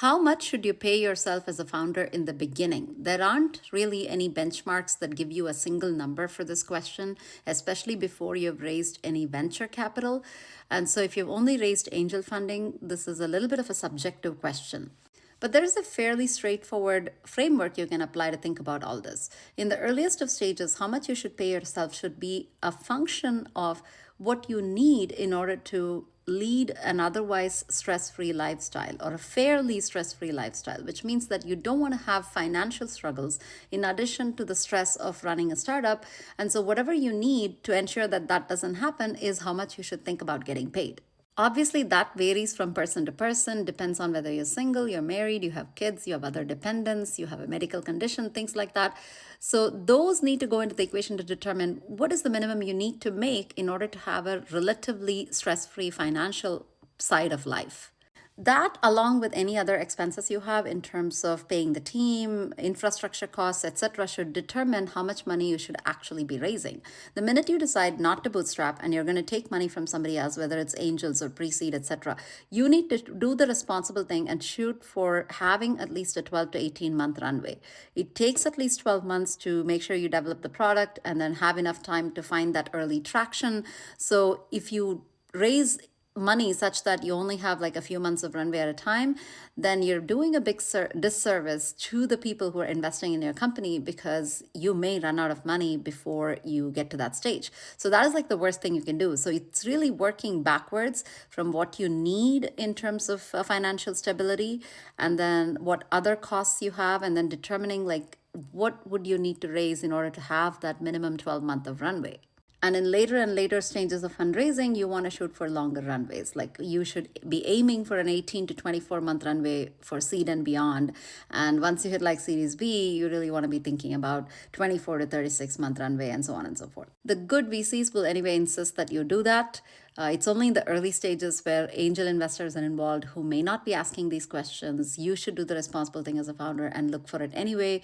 How much should you pay yourself as a founder in the beginning? There aren't really any benchmarks that give you a single number for this question, especially before you've raised any venture capital. And so, if you've only raised angel funding, this is a little bit of a subjective question. But there is a fairly straightforward framework you can apply to think about all this. In the earliest of stages, how much you should pay yourself should be a function of what you need in order to lead an otherwise stress free lifestyle or a fairly stress free lifestyle, which means that you don't want to have financial struggles in addition to the stress of running a startup. And so, whatever you need to ensure that that doesn't happen is how much you should think about getting paid. Obviously, that varies from person to person, depends on whether you're single, you're married, you have kids, you have other dependents, you have a medical condition, things like that. So, those need to go into the equation to determine what is the minimum you need to make in order to have a relatively stress free financial side of life. That, along with any other expenses you have in terms of paying the team, infrastructure costs, etc., should determine how much money you should actually be raising. The minute you decide not to bootstrap and you're going to take money from somebody else, whether it's angels or pre-seed, etc., you need to do the responsible thing and shoot for having at least a 12 to 18 month runway. It takes at least 12 months to make sure you develop the product and then have enough time to find that early traction. So if you raise money such that you only have like a few months of runway at a time, then you're doing a big disservice to the people who are investing in your company because you may run out of money before you get to that stage. So that is like the worst thing you can do. So it's really working backwards from what you need in terms of financial stability and then what other costs you have, and then determining like what would you need to raise in order to have that minimum 12-month of runway. And in later and later stages of fundraising, you want to shoot for longer runways. Like you should be aiming for an 18 to 24-month runway for seed and beyond. And once you hit like Series B, you really want to be thinking about 24 to 36-month runway and so on and so forth. The good VCs will anyway insist that you do that. It's only in the early stages where angel investors are involved who may not be asking these questions. You should do the responsible thing as a founder and look for it anyway,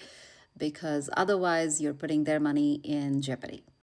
because otherwise you're putting their money in jeopardy.